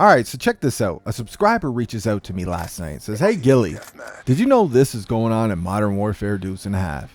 Alright, so check this out. A subscriber reaches out to me last night and says, "Hey Gilly, did you know this is going on in Modern Warfare Deuce and a Half?"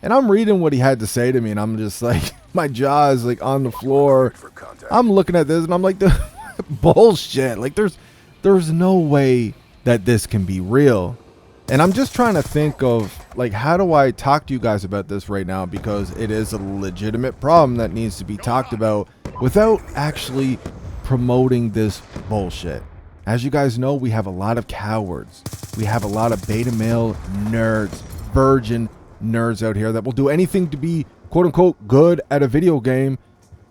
And I'm reading what he had to say to me, and I'm just like, my jaw is like on the floor. I'm looking at this and I'm like, bullshit. Like there's no way that this can be real. And I'm just trying to think of, like, how do I talk to you guys about this right now, because it is a legitimate problem that needs to be talked about without actually promoting this bullshit. As you guys know, we have a lot of cowards. We have a lot of beta male nerds, virgin nerds out here that will do anything to be quote unquote good at a video game.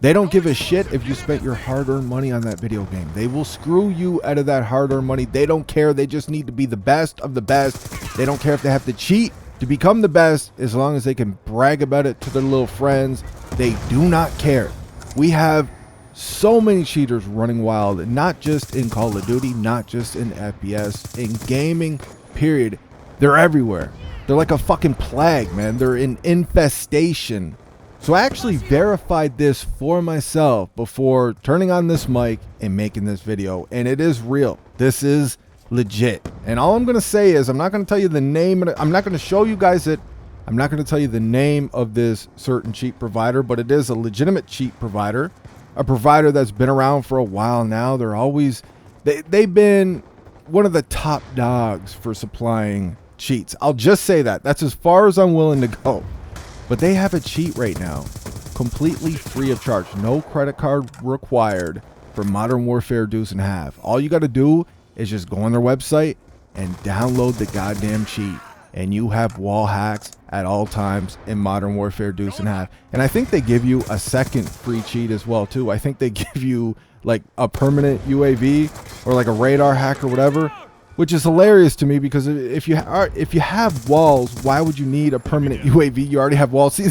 They don't give a shit if you spent your hard-earned money on that video game. They will screw you out of that hard-earned money. They don't care. They just need to be the best of the best. They don't care if they have to cheat to become the best, as long as they can brag about it to their little friends. They do not care. We have so many cheaters running wild, not just in Call of Duty, not just in FPS, in gaming, period. They're everywhere. They're like a fucking plague, man. They're an infestation. So I actually verified this for myself before turning on this mic and making this video, and it is real. This is legit. And all I'm going to say is, I'm not going to tell you the name, I'm not going to show you guys it. I'm not going to tell you the name of this certain cheat provider, but it is a legitimate cheat provider, a provider that's been around for a while now. They're always, they've been one of the top dogs for supplying cheats. I'll just say that. That's as far as I'm willing to go. But they have a cheat right now, completely free of charge. No credit card required for Modern Warfare Deuce and a Half. All you got to do is just go on their website and download the goddamn cheat. And you have wall hacks at all times in Modern Warfare Deuce and a Half. And I think they give you a second free cheat as well, too. I think they give you like a permanent UAV or like a radar hack or whatever, which is hilarious to me, because if you have walls, why would you need a permanent UAV? You already have walls. See,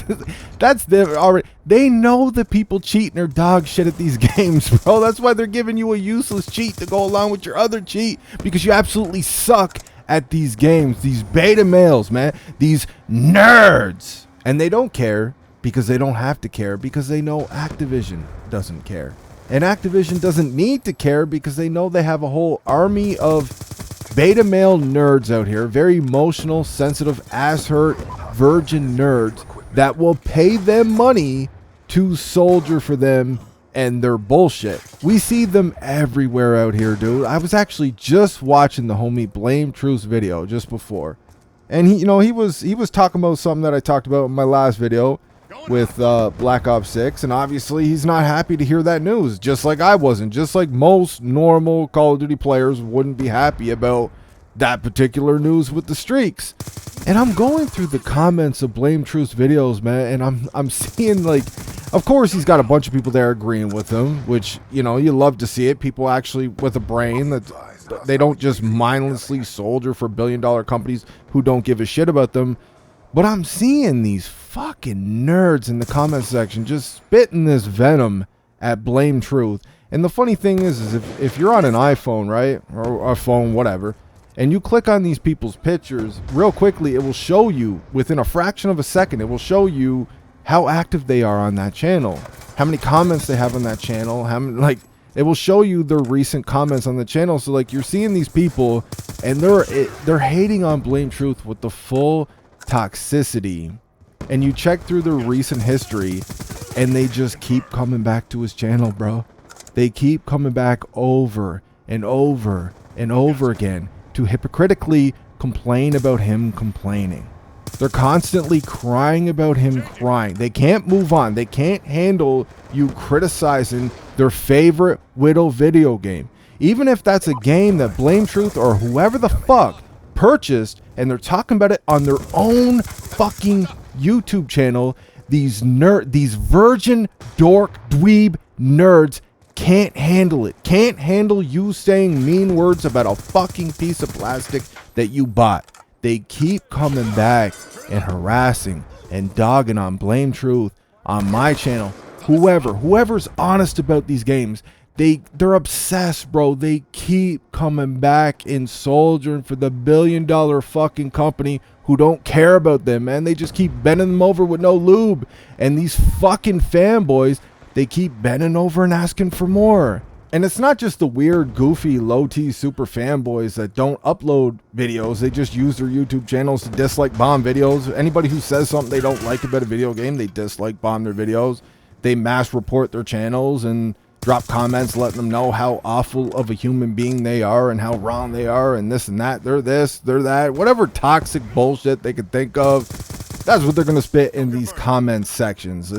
that's them already. They know that people cheat and are dog shit at these games, bro. That's why they're giving you a useless cheat to go along with your other cheat, because you absolutely suck at these games. These beta males, man, these nerds, and they don't care, because they don't have to care, because they know Activision doesn't care, and Activision doesn't need to care, because they know they have a whole army of beta male nerds out here, very emotional, sensitive, ass hurt, virgin nerds that will pay them money to soldier for them and their bullshit. We see them everywhere out here, dude. I was actually just watching the homie Blame Truth's video just before, and he was talking about something that I talked about in my last video with Black Ops 6, and obviously he's not happy to hear that news, just like I wasn't, just like most normal Call of Duty players wouldn't be happy about that particular news with the streaks. And I'm going through the comments of Blame Truth's videos, man, and I'm seeing, like, of course he's got a bunch of people there agreeing with him, which, you know, you love to see it. People actually with a brain, that they don't just mindlessly soldier for billion-dollar companies who don't give a shit about them. But I'm seeing these fucking nerds in the comment section just spitting this venom at Blame Truth. And the funny thing is if you're on an iPhone, right, or a phone, whatever, and you click on these people's pictures, real quickly it will show you, within a fraction of a second, it will show you how active they are on that channel, how many comments they have on that channel, how many, like, it will show you their recent comments on the channel. So, like, you're seeing these people, and they're hating on Blame Truth with the full toxicity, and you check through their recent history, and they just keep coming back to his channel, bro. They keep coming back over and over and over again to hypocritically complain about him complaining. They're constantly crying about him crying. They can't move on. They can't handle you criticizing their favorite Widow video game, even if that's a game that Blame Truth or whoever the fuck purchased, and they're talking about it on their own fucking YouTube channel. These virgin dork dweeb nerds can't handle it. Can't handle you saying mean words about a fucking piece of plastic that you bought. They keep coming back and harassing and dogging on Blame Truth on my channel. Whoever's honest about these games, they're obsessed, bro. They keep coming back and soldiering for the billion-dollar fucking company who don't care about them, man. They just keep bending them over with no lube. And these fucking fanboys, they keep bending over and asking for more. And it's not just the weird, goofy, low-T super fanboys that don't upload videos. They just use their YouTube channels to dislike bomb videos. Anybody who says something they don't like about a video game, they dislike bomb their videos. They mass report their channels and drop comments letting them know how awful of a human being they are and how wrong they are and this and that. They're this, they're that. Whatever toxic bullshit they could think of, that's what they're going to spit in these comment sections.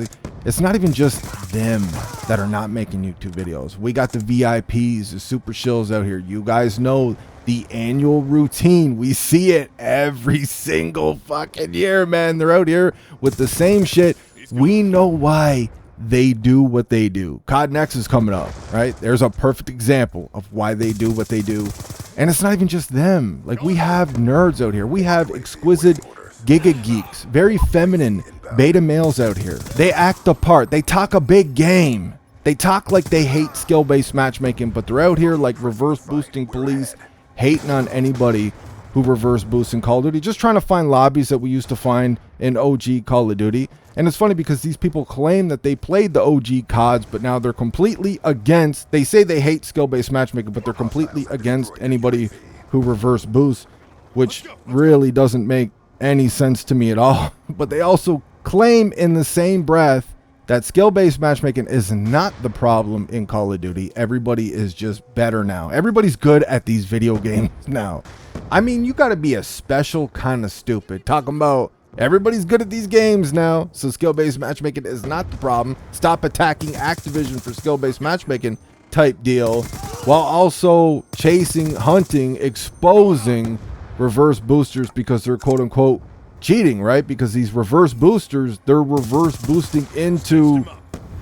It's not even just them that are not making YouTube videos. We got the VIPs, the super shills out here. You guys know the annual routine. We see it every single fucking year, man. They're out here with the same shit. We know why they do what they do. COD Next is coming up, right? There's a perfect example of why they do what they do. And it's not even just them. Like, we have nerds out here. We have exquisite Giga Geeks, very feminine beta males out here. They act the part. They talk a big game. They talk like they hate skill-based matchmaking, but they're out here like reverse boosting police, hating on anybody who reverse boosts in Call of Duty, just trying to find lobbies that we used to find in OG Call of Duty. And it's funny because these people claim that they played the OG CODs, but now they're completely against, they say they hate skill-based matchmaking, but they're completely against anybody who reverse boosts, which really doesn't make any sense to me at all. But they also claim in the same breath that skill-based matchmaking is not the problem in Call of Duty. Everybody is just better now. Everybody's good at these video games now. I mean, you got to be a special kind of stupid talking about everybody's good at these games now, so skill-based matchmaking is not the problem. Stop attacking Activision for skill-based matchmaking type deal, while also chasing, hunting, exposing reverse boosters because they're quote-unquote cheating, right? Because these reverse boosters, they're reverse boosting into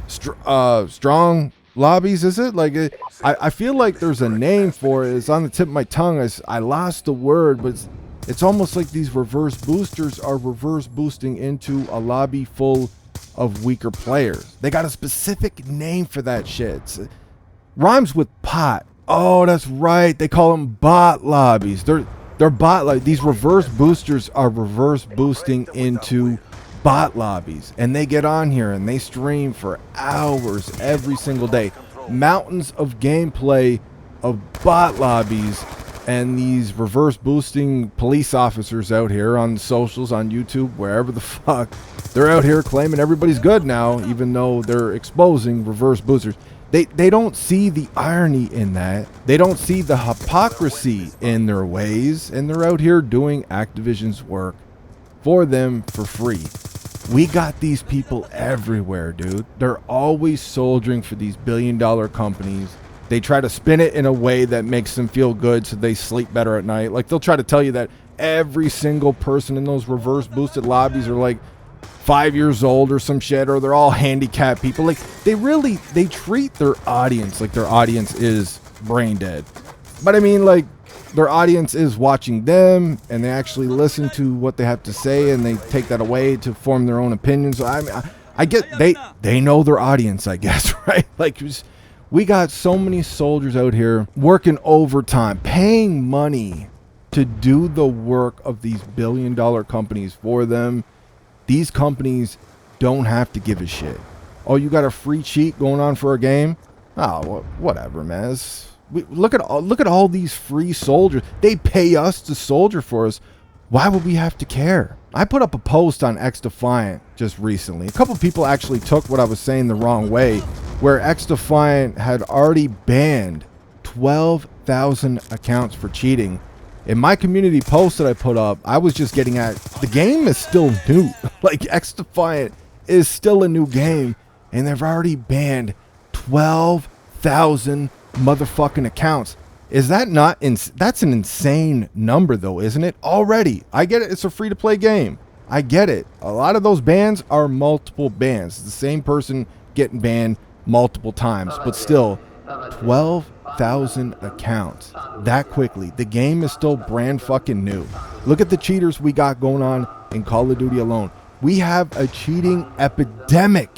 strong lobbies, is it? Like, I feel like there's a name for it. It's on the tip of my tongue. I lost the word, but it's almost like these reverse boosters are reverse boosting into a lobby full of weaker players. They got a specific name for that shit. Rhymes with pot. Oh, that's right. They call them bot lobbies. They're bot lobbies. These reverse boosters are reverse boosting into bot lobbies. And they get on here and they stream for hours every single day. Mountains of gameplay of bot lobbies. And these reverse boosting police officers out here on the socials, on YouTube, wherever the fuck, they're out here claiming everybody's good now, even though they're exposing reverse boosters. They don't see the irony in that. They don't see the hypocrisy in their ways, and they're out here doing Activision's work for them for free. We got these people everywhere, dude. They're always soldiering for these billion-dollar companies. They try to spin it in a way that makes them feel good so they sleep better at night. Like, they'll try to tell you that every single person in those reverse boosted lobbies are like 5 years old or some shit, or they're all handicapped people. Like, they treat their audience like their audience is brain dead. But I mean, like, their audience is watching them, and they actually listen to what they have to say, and they take that away to form their own opinions. So I get they know their audience, I guess, right? Like, we got so many soldiers out here working overtime, paying money to do the work of these billion-dollar companies for them. These companies don't have to give a shit. Oh, you got a free cheat going on for a game? Oh, whatever, man. Look at all these free soldiers. They pay us to soldier for us. Why would we have to care? I put up a post on Xdefiant just recently. A couple people actually took what I was saying the wrong way, where Xdefiant had already banned 12,000 accounts for cheating. In my community post that I put up, I was just getting at, the game is still new. Like, Xdefiant is still a new game, and they've already banned 12,000 motherfucking accounts. Is that not, that's an insane number though, isn't it? Already. I get it, it's a free-to-play game. I get it. A lot of those bans are multiple bans. It's the same person getting banned multiple times, but still, 12,000 accounts that quickly. The game is still brand fucking new. Look at the cheaters we got going on in Call of Duty alone. We have a cheating epidemic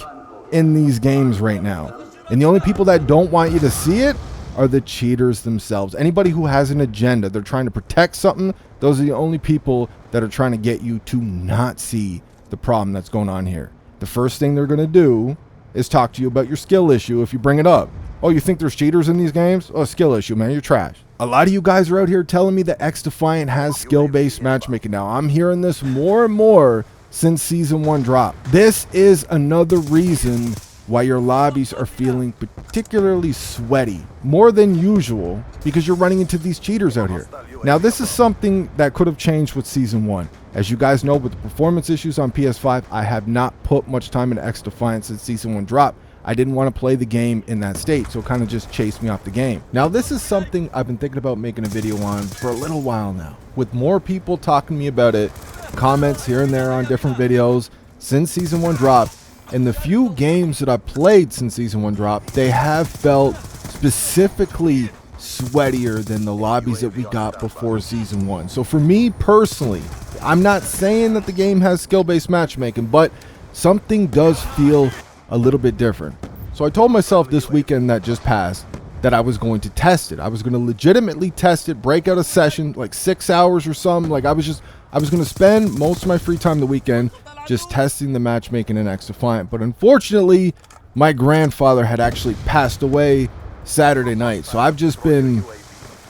in these games right now. And the only people that don't want you to see it are the cheaters themselves. Anybody who has an agenda, they're trying to protect something, those are the only people that are trying to get you to not see the problem that's going on here. The first thing they're going to do is talk to you about your skill issue if you bring it up. Oh, you think there's cheaters in these games? Oh, skill issue, man. You're trash. A lot of you guys are out here telling me that Xdefiant has skill-based matchmaking now. I'm hearing this more and more since Season 1 dropped. This is another reason why your lobbies are feeling particularly sweaty, more than usual, because you're running into these cheaters out here. Now, this is something that could have changed with Season 1. As you guys know, with the performance issues on PS5, I have not put much time into Xdefiant since Season 1 dropped. I didn't want to play the game in that state, so it kind of just chased me off the game. Now, this is something I've been thinking about making a video on for a little while now. With more people talking to me about it, comments here and there on different videos since Season 1 dropped, and the few games that I've played since Season 1 dropped, they have felt specifically sweatier than the lobbies that we got before Season 1. So for me personally, I'm not saying that the game has skill-based matchmaking, but something does feel a little bit different. So I told myself this weekend that just passed that I was going to test it. I was going to legitimately test it, break out a session, like 6 hours or something. Like I was going to spend most of my free time the weekend just testing the matchmaking in Xdefiant. But unfortunately, my grandfather had actually passed away Saturday night. So I've just been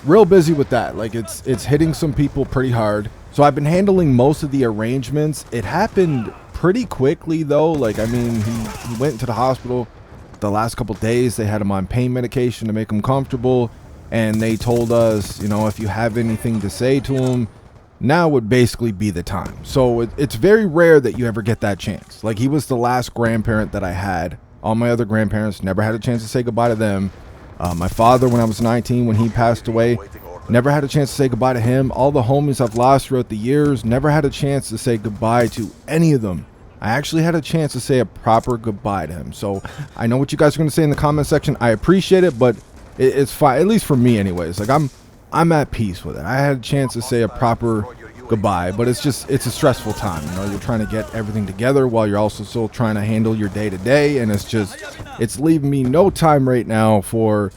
real busy with that. Like it's hitting some people pretty hard. So I've been handling most of the arrangements. It happened pretty quickly though. Like, I mean, he went into the hospital the last couple days. They had him on pain medication to make him comfortable. And they told us, you know, if you have anything to say to him, now would basically be the time. So it's very rare that you ever get that chance. Like, he was the last grandparent that I had. All my other grandparents, never had a chance to say goodbye to them. My father, when I was 19, when he passed away, never had a chance to say goodbye to him. All the homies I've lost throughout the years, never had a chance to say goodbye to any of them. I actually had a chance to say a proper goodbye to him. So I know what you guys are going to say in the comment section. I appreciate it, but it's fine, at least for me anyways. Like, I'm at peace with it. I had a chance to say a proper goodbye, but it's a stressful time. You know, you're trying to get everything together while you're also still trying to handle your day to day, and it's leaving me no time right now for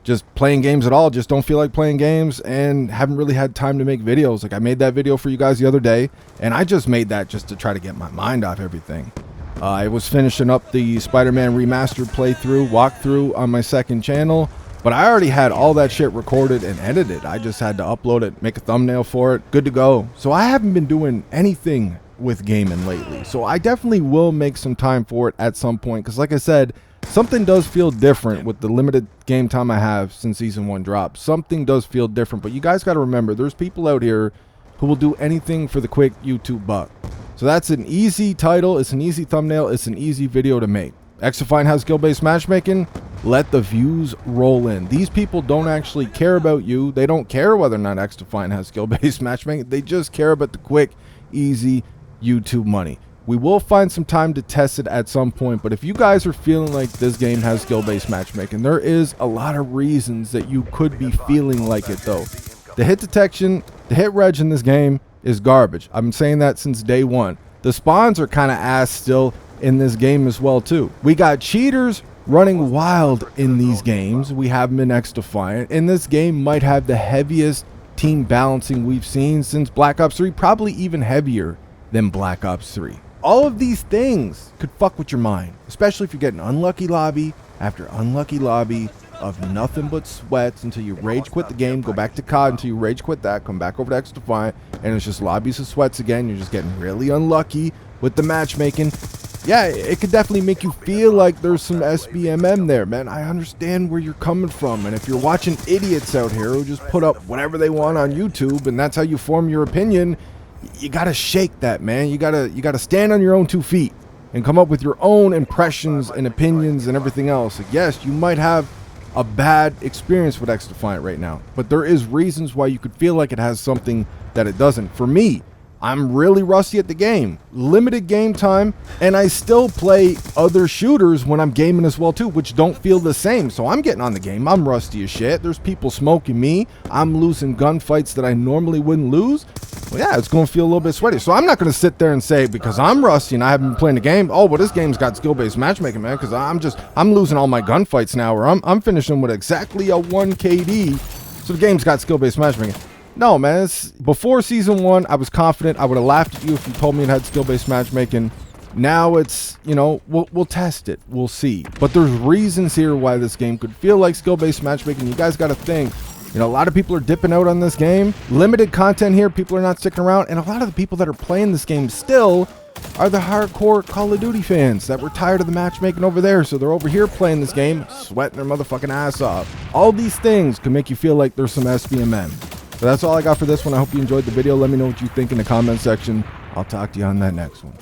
just playing games at all. Just don't feel like playing games, and haven't really had time to make videos. Like, I made that video for you guys the other day, and I just made that just to try to get my mind off everything. I was finishing up the Spider-Man remastered walkthrough on my second channel, but I already had all that shit recorded and edited. I just had to upload it, make a thumbnail for it, good to go. So I haven't been doing anything with gaming lately. So I definitely will make some time for it at some point, because like I said, something does feel different with the limited game time I have since Season 1 dropped. Something does feel different, but you guys got to remember, there's people out here who will do anything for the quick YouTube buck. So that's an easy title, it's an easy thumbnail, it's an easy video to make. Xdefiant has skill-based matchmaking. Let the views roll in. These people don't actually care about you. They don't care whether or not Xdefiant has skill-based matchmaking. They just care about the quick, easy YouTube money. We will find some time to test it at some point, but if you guys are feeling like this game has skill-based matchmaking, there is a lot of reasons that you could be feeling like it though. The hit detection, the hit reg in this game is garbage. I've been saying that since day one. The spawns are kind of ass still in this game as well too. We got cheaters running wild in these games. We have them in Xdefiant, and this game might have the heaviest team balancing we've seen since Black Ops 3, probably even heavier than Black Ops 3. All of these things could fuck with your mind, especially if you get an unlucky lobby after unlucky lobby of nothing but sweats until you rage quit the game, go back to COD until you rage quit that, come back over to Xdefiant, and it's just lobbies of sweats again. You're just getting really unlucky with the matchmaking. Yeah, it could definitely make you feel like there's some Sbmm there, man. I understand where you're coming from, and if you're watching idiots out here who just put up whatever they want on YouTube and that's how you form your opinion, you gotta shake that, man. You gotta stand on your own 2 feet and come up with your own impressions and opinions and everything else. Like, yes, you might have a bad experience with Xdefiant right now, but there is reasons why you could feel like it has something that it doesn't. For me, I'm really rusty at the game, limited game time, and I still play other shooters when I'm gaming as well too, which don't feel the same. So I'm getting on the game, I'm rusty as shit. There's people smoking me, I'm losing gunfights that I normally wouldn't lose. Well, yeah, it's going to feel a little bit sweaty. So I'm not going to sit there and say, because I'm rusty and I haven't been playing the game, oh, well, this game's got skill-based matchmaking, man, because I'm losing all my gunfights now, or I'm finishing with exactly a 1 KD, so the game's got skill-based matchmaking. No, man, before Season 1, I was confident. I would have laughed at you if you told me it had skill-based matchmaking. Now it's, you know, we'll test it. We'll see. But there's reasons here why this game could feel like skill-based matchmaking. You guys got to think, you know, a lot of people are dipping out on this game. Limited content here. People are not sticking around. And a lot of the people that are playing this game still are the hardcore Call of Duty fans that were tired of the matchmaking over there. So they're over here playing this game, sweating their motherfucking ass off. All these things can make you feel like there's some Sbmm. So that's all I got for this one. I hope you enjoyed the video. Let me know what you think in the comment section. I'll talk to you on that next one.